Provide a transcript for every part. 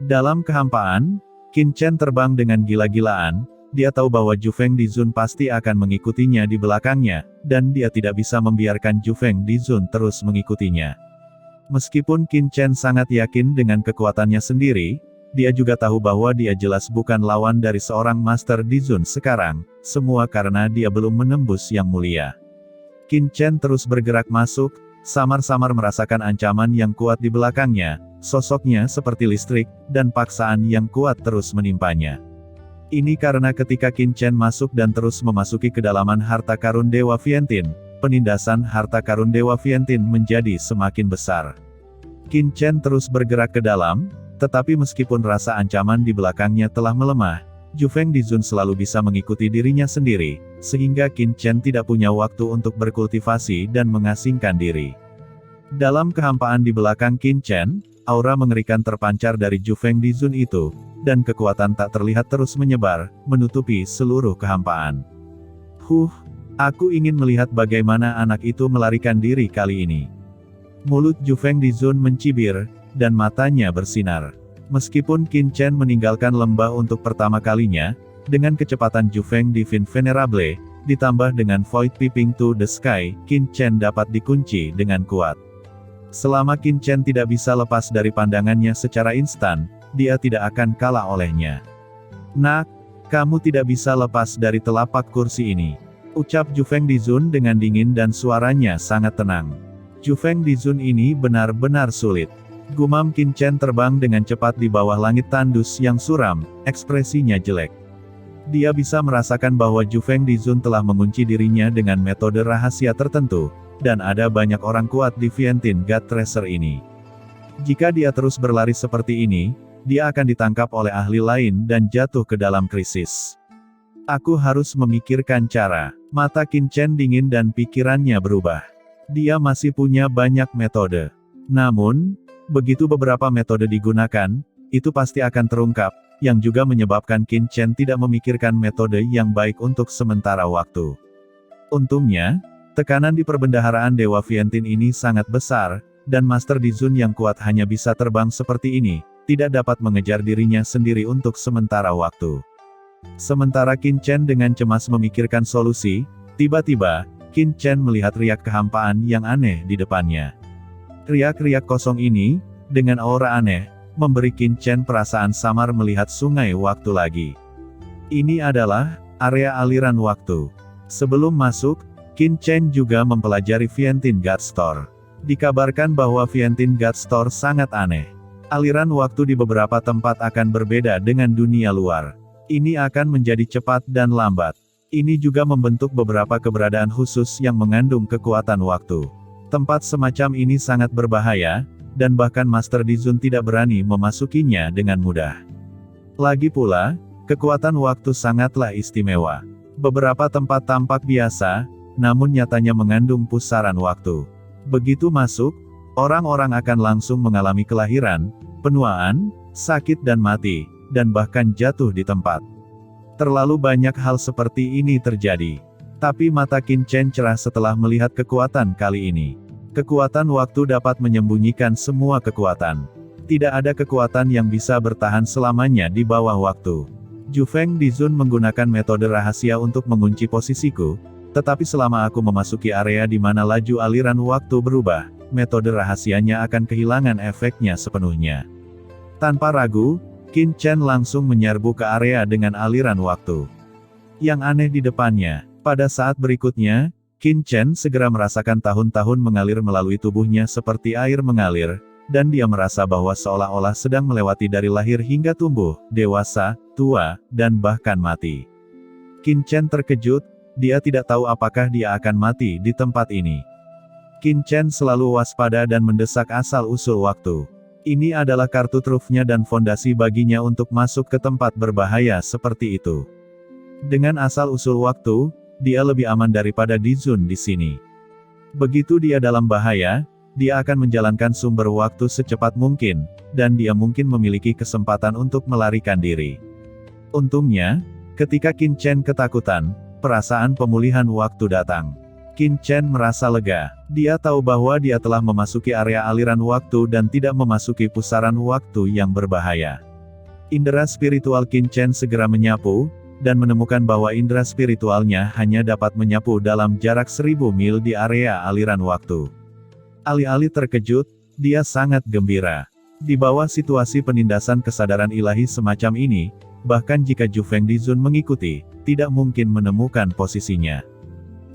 Dalam kehampaan, Qin Chen terbang dengan gila-gilaan. Dia tahu bahwa Zhu Feng Dizun pasti akan mengikutinya di belakangnya, dan dia tidak bisa membiarkan Zhu Feng Dizun terus mengikutinya. Meskipun Qin Chen sangat yakin dengan kekuatannya sendiri, dia juga tahu bahwa dia jelas bukan lawan dari seorang Master Dizun sekarang, semua karena dia belum menembus yang mulia. Qin Chen terus bergerak masuk, samar-samar merasakan ancaman yang kuat di belakangnya, sosoknya seperti listrik, dan paksaan yang kuat terus menimpanya. Ini karena ketika Qin Chen masuk dan terus memasuki kedalaman harta karun Dewa Vientian, penindasan harta karun Dewa Vientian menjadi semakin besar. Qin Chen terus bergerak ke dalam, tetapi meskipun rasa ancaman di belakangnya telah melemah, Zhu Feng Dizun selalu bisa mengikuti dirinya sendiri, sehingga Qin Chen tidak punya waktu untuk berkultivasi dan mengasingkan diri. Dalam kehampaan di belakang Qin Chen, aura mengerikan terpancar dari Zhu Feng Dizun itu, dan kekuatan tak terlihat terus menyebar, menutupi seluruh kehampaan. Aku ingin melihat bagaimana anak itu melarikan diri kali ini. Mulut Zhu Feng Dizun mencibir, dan matanya bersinar. Meskipun Qin Chen meninggalkan lembah untuk pertama kalinya, dengan kecepatan Zhu Feng Divine Venerable, ditambah dengan Void Peeping to the Sky, Qin Chen dapat dikunci dengan kuat. Selama Qin Chen tidak bisa lepas dari pandangannya secara instan, dia tidak akan kalah olehnya. "Nak, kamu tidak bisa lepas dari telapak kursi ini," ucap Zhu Feng Dizun dengan dingin dan suaranya sangat tenang. Zhu Feng Dizun ini benar-benar sulit. Gumam Qin Chen terbang dengan cepat di bawah langit tandus yang suram, ekspresinya jelek. Dia bisa merasakan bahwa Zhu Feng Dizun telah mengunci dirinya dengan metode rahasia tertentu, dan ada banyak orang kuat di Vientian God Tracer ini. Jika dia terus berlari seperti ini, dia akan ditangkap oleh ahli lain dan jatuh ke dalam krisis. Aku harus memikirkan cara. Mata Qin Chen dingin dan pikirannya berubah. Dia masih punya banyak metode. Namun, begitu beberapa metode digunakan, itu pasti akan terungkap, yang juga menyebabkan Qin Chen tidak memikirkan metode yang baik untuk sementara waktu. Untungnya, tekanan di perbendaharaan Dewa Vientian ini sangat besar, dan Master Dizun yang kuat hanya bisa terbang seperti ini, tidak dapat mengejar dirinya sendiri untuk sementara waktu. Sementara Qin Chen dengan cemas memikirkan solusi, tiba-tiba, Qin Chen melihat riak kehampaan yang aneh di depannya. Riak-riak kosong ini, dengan aura aneh, memberi Qin Chen perasaan samar melihat sungai waktu lagi. Ini adalah area aliran waktu. Sebelum masuk, Qin Chen juga mempelajari Vientian God Store. Dikabarkan bahwa Vientian God Store sangat aneh. Aliran waktu di beberapa tempat akan berbeda dengan dunia luar. Ini akan menjadi cepat dan lambat. Ini juga membentuk beberapa keberadaan khusus yang mengandung kekuatan waktu. Tempat semacam ini sangat berbahaya, dan bahkan Master Dizun tidak berani memasukinya dengan mudah. Lagi pula, kekuatan waktu sangatlah istimewa. Beberapa tempat tampak biasa, namun nyatanya mengandung pusaran waktu. Begitu masuk, orang-orang akan langsung mengalami kelahiran, penuaan, sakit dan mati, dan bahkan jatuh di tempat. Terlalu banyak hal seperti ini terjadi. Tapi mata Qin Chen cerah setelah melihat kekuatan kali ini. Kekuatan waktu dapat menyembunyikan semua kekuatan. Tidak ada kekuatan yang bisa bertahan selamanya di bawah waktu. Zhu Feng Dizun menggunakan metode rahasia untuk mengunci posisiku, tetapi selama aku memasuki area di mana laju aliran waktu berubah, metode rahasianya akan kehilangan efeknya sepenuhnya. Tanpa ragu, Qin Chen langsung menyerbu ke area dengan aliran waktu. Yang aneh di depannya, pada saat berikutnya, Qin Chen segera merasakan tahun-tahun mengalir melalui tubuhnya seperti air mengalir, dan dia merasa bahwa seolah-olah sedang melewati dari lahir hingga tumbuh, dewasa, tua, dan bahkan mati. Qin Chen terkejut, dia tidak tahu apakah dia akan mati di tempat ini. Qin Chen selalu waspada dan mendesak asal-usul waktu. Ini adalah kartu trufnya dan fondasi baginya untuk masuk ke tempat berbahaya seperti itu. Dengan asal-usul waktu, dia lebih aman daripada Dizun di sini. Begitu dia dalam bahaya, dia akan menjalankan sumber waktu secepat mungkin, dan dia mungkin memiliki kesempatan untuk melarikan diri. Untungnya, ketika Qin Chen ketakutan, perasaan pemulihan waktu datang. Qin Chen merasa lega. Dia tahu bahwa dia telah memasuki area aliran waktu dan tidak memasuki pusaran waktu yang berbahaya. Indera spiritual Qin Chen segera menyapu, dan menemukan bahwa indera spiritualnya hanya dapat menyapu dalam jarak 1000 mil di area aliran waktu. Alih-alih terkejut, dia sangat gembira. Di bawah situasi penindasan kesadaran ilahi semacam ini, bahkan jika Zhu Fengdizun mengikuti, tidak mungkin menemukan posisinya.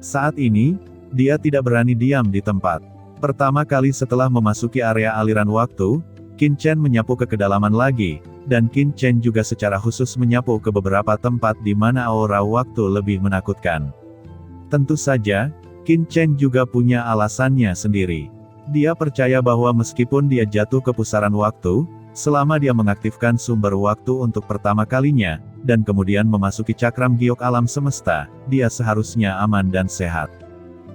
Saat ini, dia tidak berani diam di tempat. Pertama kali setelah memasuki area aliran waktu, Qin Chen menyapu ke kedalaman lagi, dan Qin Chen juga secara khusus menyapu ke beberapa tempat di mana aura waktu lebih menakutkan. Tentu saja, Qin Chen juga punya alasannya sendiri. Dia percaya bahwa meskipun dia jatuh ke pusaran waktu, selama dia mengaktifkan sumber waktu untuk pertama kalinya, dan kemudian memasuki cakram giok alam semesta, dia seharusnya aman dan sehat.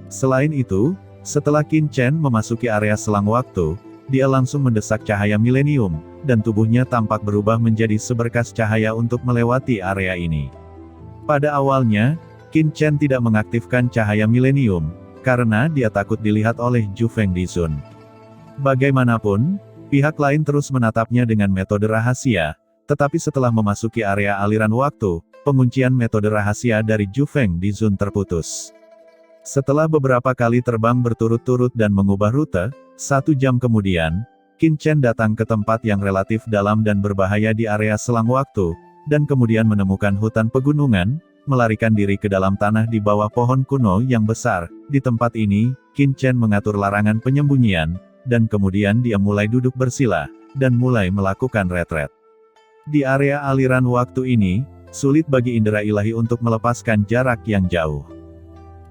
Selain itu, setelah Qin Chen memasuki area selang waktu, dia langsung mendesak cahaya milenium, dan tubuhnya tampak berubah menjadi seberkas cahaya untuk melewati area ini. Pada awalnya, Qin Chen tidak mengaktifkan cahaya milenium, karena dia takut dilihat oleh Zhu Fengdizun. Bagaimanapun, pihak lain terus menatapnya dengan metode rahasia, tetapi setelah memasuki area aliran waktu, penguncian metode rahasia dari Zhu Fengdizun terputus. Setelah beberapa kali terbang berturut-turut dan mengubah rute, 1 jam kemudian, Qin Chen datang ke tempat yang relatif dalam dan berbahaya di area selang waktu, dan kemudian menemukan hutan pegunungan, melarikan diri ke dalam tanah di bawah pohon kuno yang besar. Di tempat ini, Qin Chen mengatur larangan penyembunyian, dan kemudian dia mulai duduk bersila, dan mulai melakukan retret. Di area aliran waktu ini, sulit bagi indera ilahi untuk melepaskan jarak yang jauh.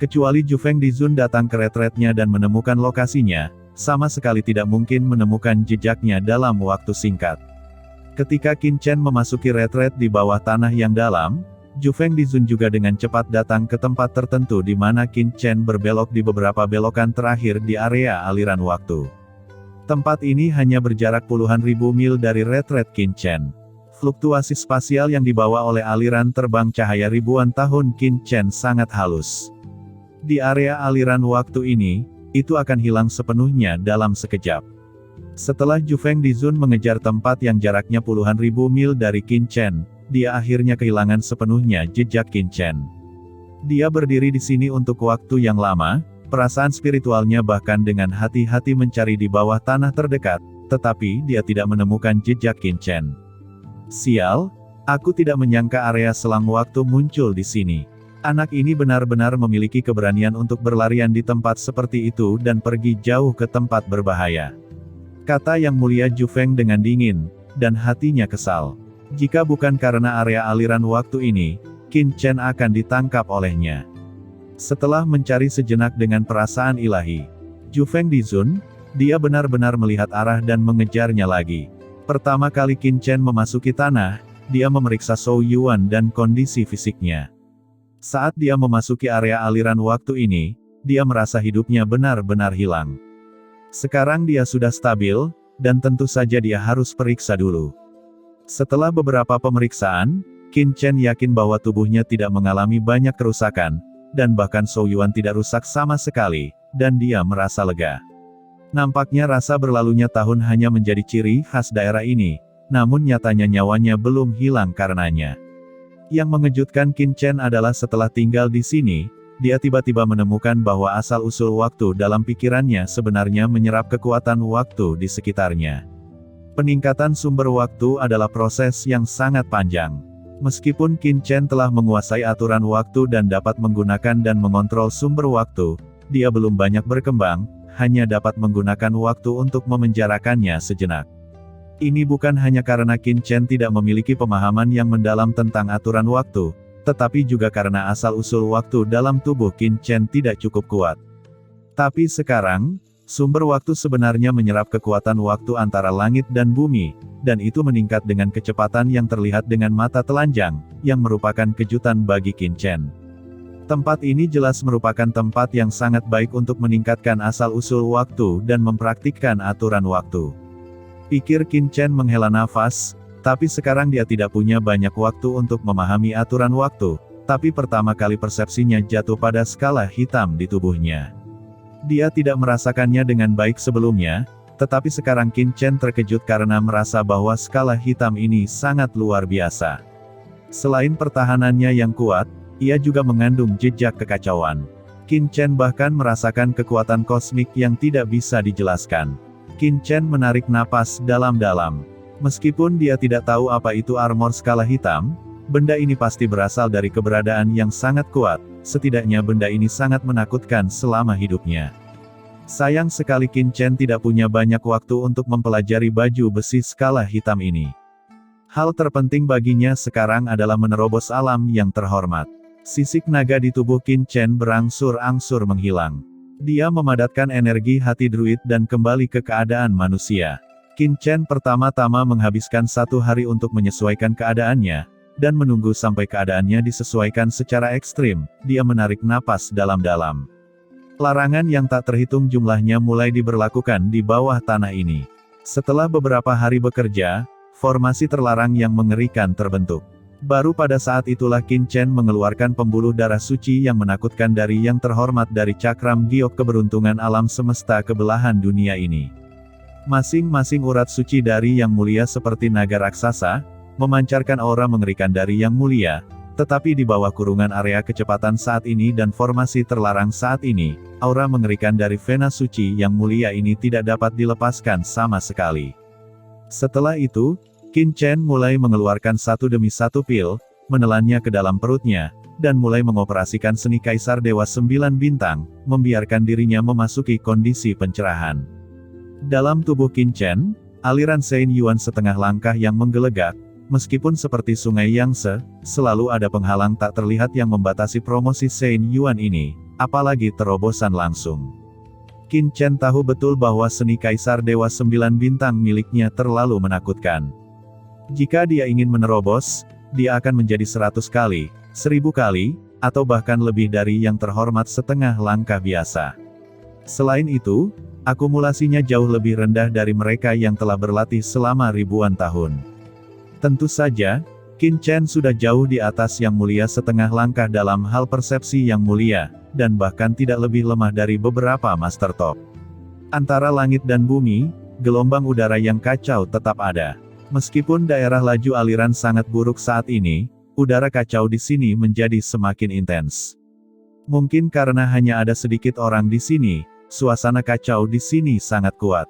Kecuali Zhu Fengdizun datang ke retretnya dan menemukan lokasinya, sama sekali tidak mungkin menemukan jejaknya dalam waktu singkat. Ketika Qin Chen memasuki retret di bawah tanah yang dalam, Zhu Fengdizun juga dengan cepat datang ke tempat tertentu di mana Qin Chen berbelok di beberapa belokan terakhir di area aliran waktu. Tempat ini hanya berjarak puluhan ribu mil dari retret Qin Chen. Fluktuasi spasial yang dibawa oleh aliran terbang cahaya ribuan tahun Qin Chen sangat halus. Di area aliran waktu ini, itu akan hilang sepenuhnya dalam sekejap. Setelah Zhu Fengdizun mengejar tempat yang jaraknya puluhan ribu mil dari Qin Chen, dia akhirnya kehilangan sepenuhnya jejak Qin Chen. Dia berdiri di sini untuk waktu yang lama, perasaan spiritualnya bahkan dengan hati-hati mencari di bawah tanah terdekat, tetapi dia tidak menemukan jejak Qin Chen. Sial, aku tidak menyangka area selang waktu muncul di sini. Anak ini benar-benar memiliki keberanian untuk berlarian di tempat seperti itu dan pergi jauh ke tempat berbahaya. Kata Yang Mulia Zhu Feng dengan dingin, dan hatinya kesal. Jika bukan karena area aliran waktu ini, Qin Chen akan ditangkap olehnya. Setelah mencari sejenak dengan perasaan ilahi, Zhu Fengdizun, dia benar-benar melihat arah dan mengejarnya lagi. Pertama kali Qin Chen memasuki tanah, dia memeriksa Zhou Yuan dan kondisi fisiknya. Saat dia memasuki area aliran waktu ini, dia merasa hidupnya benar-benar hilang. Sekarang dia sudah stabil, dan tentu saja dia harus periksa dulu. Setelah beberapa pemeriksaan, Qin Chen yakin bahwa tubuhnya tidak mengalami banyak kerusakan, dan bahkan Zhou Yuan tidak rusak sama sekali, dan dia merasa lega. Nampaknya rasa berlalunya tahun hanya menjadi ciri khas daerah ini, namun nyatanya nyawanya belum hilang karenanya. Yang mengejutkan Qin Chen adalah setelah tinggal di sini, dia tiba-tiba menemukan bahwa asal-usul waktu dalam pikirannya sebenarnya menyerap kekuatan waktu di sekitarnya. Peningkatan sumber waktu adalah proses yang sangat panjang. Meskipun Qin Chen telah menguasai aturan waktu dan dapat menggunakan dan mengontrol sumber waktu, dia belum banyak berkembang, hanya dapat menggunakan waktu untuk memenjarakannya sejenak. Ini bukan hanya karena Qin Chen tidak memiliki pemahaman yang mendalam tentang aturan waktu, tetapi juga karena asal-usul waktu dalam tubuh Qin Chen tidak cukup kuat. Tapi sekarang, sumber waktu sebenarnya menyerap kekuatan waktu antara langit dan bumi, dan itu meningkat dengan kecepatan yang terlihat dengan mata telanjang, yang merupakan kejutan bagi Qin Chen. Tempat ini jelas merupakan tempat yang sangat baik untuk meningkatkan asal-usul waktu dan mempraktikkan aturan waktu. Pikir Qin Chen menghela nafas, tapi sekarang dia tidak punya banyak waktu untuk memahami aturan waktu, tapi pertama kali persepsinya jatuh pada skala hitam di tubuhnya. Dia tidak merasakannya dengan baik sebelumnya, tetapi sekarang Qin Chen terkejut karena merasa bahwa skala hitam ini sangat luar biasa. Selain pertahanannya yang kuat, ia juga mengandung jejak kekacauan. Qin Chen bahkan merasakan kekuatan kosmik yang tidak bisa dijelaskan. Qin Chen menarik napas dalam-dalam. Meskipun dia tidak tahu apa itu armor skala hitam, benda ini pasti berasal dari keberadaan yang sangat kuat, setidaknya benda ini sangat menakutkan selama hidupnya. Sayang sekali Qin Chen tidak punya banyak waktu untuk mempelajari baju besi skala hitam ini. Hal terpenting baginya sekarang adalah menerobos alam yang terhormat. Sisik naga di tubuh Qin Chen berangsur-angsur menghilang. Dia memadatkan energi hati druid dan kembali ke keadaan manusia. Qin Chen pertama-tama menghabiskan 1 hari untuk menyesuaikan keadaannya, dan menunggu sampai keadaannya disesuaikan secara ekstrim. Dia menarik napas dalam-dalam. Larangan yang tak terhitung jumlahnya mulai diberlakukan di bawah tanah ini. Setelah beberapa hari bekerja, formasi terlarang yang mengerikan terbentuk. Baru pada saat itulah Qin Chen mengeluarkan pembuluh darah suci yang menakutkan dari yang terhormat dari cakram giok keberuntungan alam semesta kebelahan dunia ini. Masing-masing urat suci dari yang mulia seperti naga raksasa, memancarkan aura mengerikan dari yang mulia, tetapi di bawah kurungan area kecepatan saat ini dan formasi terlarang saat ini, aura mengerikan dari vena suci yang mulia ini tidak dapat dilepaskan sama sekali. Setelah itu, Qin Chen mulai mengeluarkan satu demi satu pil, menelannya ke dalam perutnya, dan mulai mengoperasikan seni Kaisar Dewa 9 Bintang, membiarkan dirinya memasuki kondisi pencerahan. Dalam tubuh Qin Chen, aliran Shen Yuan setengah langkah yang menggelegak, meskipun seperti sungai Yangtze, selalu ada penghalang tak terlihat yang membatasi promosi Shen Yuan ini, apalagi terobosan langsung. Qin Chen tahu betul bahwa seni Kaisar Dewa 9 Bintang miliknya terlalu menakutkan. Jika dia ingin menerobos, dia akan menjadi 100 kali, 1000 kali, atau bahkan lebih dari yang terhormat setengah langkah biasa. Selain itu, akumulasinya jauh lebih rendah dari mereka yang telah berlatih selama ribuan tahun. Tentu saja, Qin Chen sudah jauh di atas yang mulia setengah langkah dalam hal persepsi yang mulia, dan bahkan tidak lebih lemah dari beberapa master top. Antara langit dan bumi, gelombang udara yang kacau tetap ada. Meskipun daerah laju aliran sangat buruk saat ini, udara kacau di sini menjadi semakin intens. Mungkin karena hanya ada sedikit orang di sini, suasana kacau di sini sangat kuat.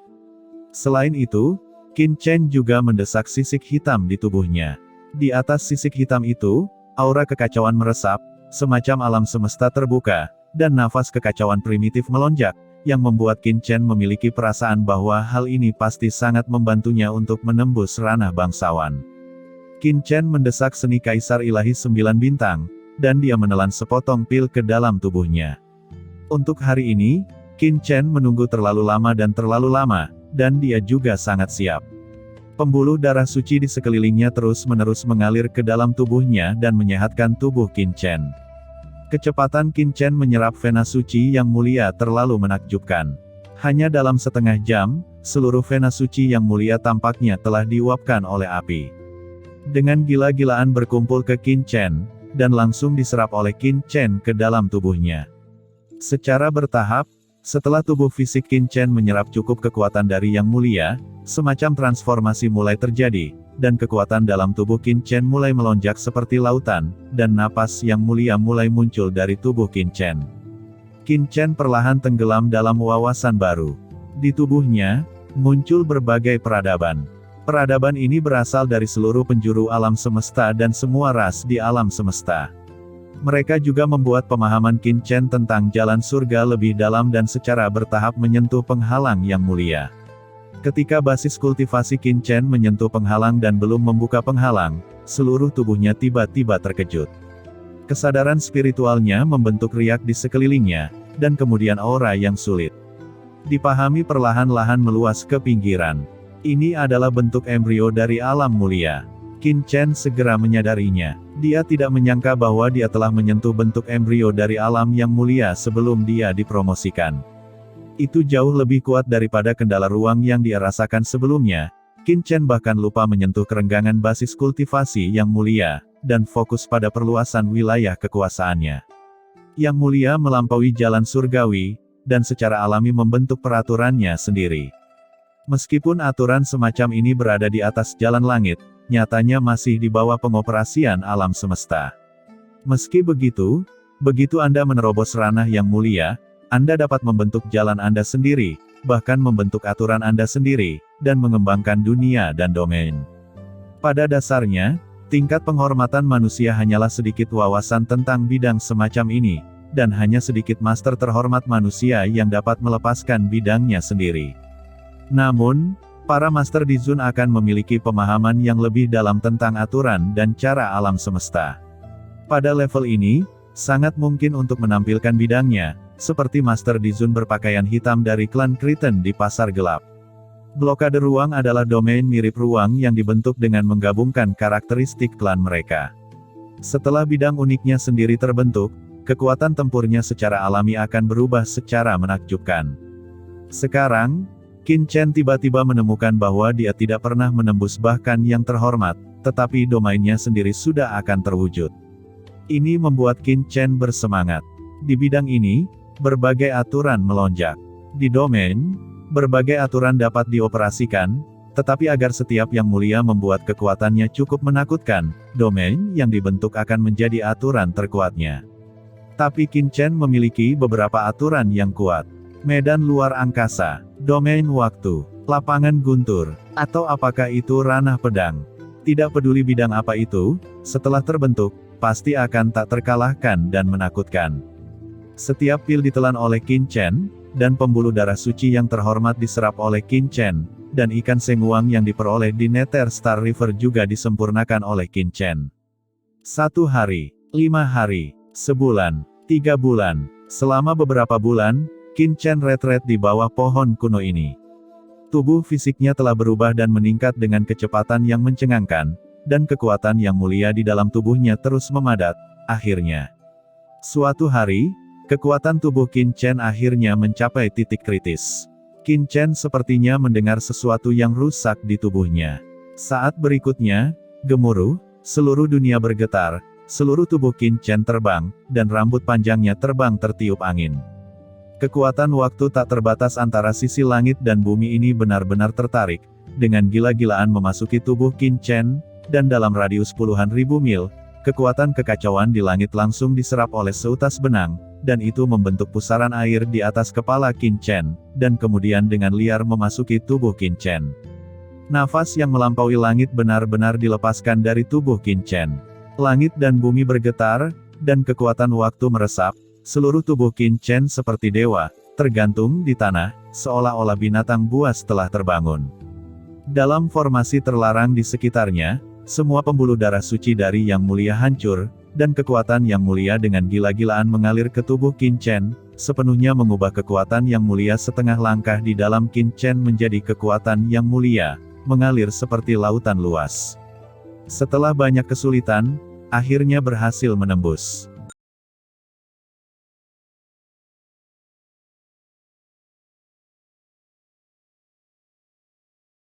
Selain itu, Qin Chen juga mendesak sisik hitam di tubuhnya. Di atas sisik hitam itu, aura kekacauan meresap, semacam alam semesta terbuka, dan nafas kekacauan primitif melonjak, yang membuat Qin Chen memiliki perasaan bahwa hal ini pasti sangat membantunya untuk menembus ranah bangsawan. Qin Chen mendesak seni Kaisar Ilahi 9 Bintang, dan dia menelan sepotong pil ke dalam tubuhnya. Untuk hari ini, Qin Chen menunggu terlalu lama, dan dia juga sangat siap. Pembuluh darah suci di sekelilingnya terus-menerus mengalir ke dalam tubuhnya dan menyehatkan tubuh Qin Chen. Kecepatan Qin Chen menyerap vena suci yang mulia terlalu menakjubkan. Hanya dalam setengah jam, seluruh vena suci yang mulia tampaknya telah diuapkan oleh api. Dengan gila-gilaan berkumpul ke Qin Chen, dan langsung diserap oleh Qin Chen ke dalam tubuhnya. Secara bertahap, setelah tubuh fisik Qin Chen menyerap cukup kekuatan dari yang mulia, semacam transformasi mulai terjadi, dan kekuatan dalam tubuh Qin Chen mulai melonjak seperti lautan, dan napas yang mulia mulai muncul dari tubuh Qin Chen. Qin Chen perlahan tenggelam dalam wawasan baru. Di tubuhnya, muncul berbagai peradaban. Peradaban ini berasal dari seluruh penjuru alam semesta dan semua ras di alam semesta. Mereka juga membuat pemahaman Qin Chen tentang jalan surga lebih dalam dan secara bertahap menyentuh penghalang yang mulia. Ketika basis kultivasi Qin Chen menyentuh penghalang dan belum membuka penghalang, seluruh tubuhnya tiba-tiba terkejut. Kesadaran spiritualnya membentuk riak di sekelilingnya, dan kemudian aura yang sulit dipahami perlahan-lahan meluas ke pinggiran. Ini adalah bentuk embrio dari alam mulia. Qin Chen segera menyadarinya. Dia tidak menyangka bahwa dia telah menyentuh bentuk embrio dari alam yang mulia sebelum dia dipromosikan. Itu jauh lebih kuat daripada kendala ruang yang dia rasakan sebelumnya. Qin Chen bahkan lupa menyentuh kerenggangan basis kultivasi yang mulia, dan fokus pada perluasan wilayah kekuasaannya. Yang Mulia melampaui jalan surgawi, dan secara alami membentuk peraturannya sendiri. Meskipun aturan semacam ini berada di atas jalan langit, nyatanya masih di bawah pengoperasian alam semesta. Meski begitu, begitu Anda menerobos ranah Yang Mulia, Anda dapat membentuk jalan Anda sendiri, bahkan membentuk aturan Anda sendiri, dan mengembangkan dunia dan domain. Pada dasarnya, tingkat penghormatan manusia hanyalah sedikit wawasan tentang bidang semacam ini, dan hanya sedikit master terhormat manusia yang dapat melepaskan bidangnya sendiri. Namun, para master di Zun akan memiliki pemahaman yang lebih dalam tentang aturan dan cara alam semesta. Pada level ini, sangat mungkin untuk menampilkan bidangnya, seperti master di Zun berpakaian hitam dari klan Kritten di pasar gelap. Blokade ruang adalah domain mirip ruang yang dibentuk dengan menggabungkan karakteristik klan mereka. Setelah bidang uniknya sendiri terbentuk, kekuatan tempurnya secara alami akan berubah secara menakjubkan. Sekarang, Qin Chen tiba-tiba menemukan bahwa dia tidak pernah menembus bahkan yang terhormat, tetapi domainnya sendiri sudah akan terwujud. Ini membuat Qin Chen bersemangat. Di bidang ini, berbagai aturan melonjak. Di domain, berbagai aturan dapat dioperasikan, tetapi agar setiap Yang Mulia membuat kekuatannya cukup menakutkan, domain yang dibentuk akan menjadi aturan terkuatnya. Tapi Qin Chen memiliki beberapa aturan yang kuat. Medan luar angkasa, domain waktu, lapangan guntur, atau apakah itu ranah pedang. Tidak peduli bidang apa itu, setelah terbentuk, pasti akan tak terkalahkan dan menakutkan. Setiap pil ditelan oleh Qin Chen, dan pembuluh darah suci yang terhormat diserap oleh Qin Chen, dan ikan senguang yang diperoleh di Nether Star River juga disempurnakan oleh Qin Chen. 1 hari, 5 hari, sebulan, 3 bulan, selama beberapa bulan, Qin Chen retret di bawah pohon kuno ini. Tubuh fisiknya telah berubah dan meningkat dengan kecepatan yang mencengangkan, dan kekuatan Yang Mulia di dalam tubuhnya terus memadat. Akhirnya, suatu hari, kekuatan tubuh Qin Chen akhirnya mencapai titik kritis. Qin Chen sepertinya mendengar sesuatu yang rusak di tubuhnya. Saat berikutnya, gemuruh, seluruh dunia bergetar, seluruh tubuh Qin Chen terbang, dan rambut panjangnya terbang tertiup angin. Kekuatan waktu tak terbatas antara sisi langit dan bumi ini benar-benar tertarik, dengan gila-gilaan memasuki tubuh Qin Chen, dan dalam radius puluhan ribu mil, kekuatan kekacauan di langit langsung diserap oleh seutas benang, dan itu membentuk pusaran air di atas kepala Qin Chen, dan kemudian dengan liar memasuki tubuh Qin Chen. Nafas yang melampaui langit benar-benar dilepaskan dari tubuh Qin Chen. Langit dan bumi bergetar, dan kekuatan waktu meresap. Seluruh tubuh Qin Chen seperti dewa, tergantung di tanah, seolah-olah binatang buas telah terbangun. Dalam formasi terlarang di sekitarnya, semua pembuluh darah suci dari Yang Mulia hancur, dan kekuatan Yang Mulia dengan gila-gilaan mengalir ke tubuh Qin Chen, sepenuhnya mengubah kekuatan Yang Mulia setengah langkah di dalam Qin Chen menjadi kekuatan Yang Mulia, mengalir seperti lautan luas. Setelah banyak kesulitan, akhirnya berhasil menembus.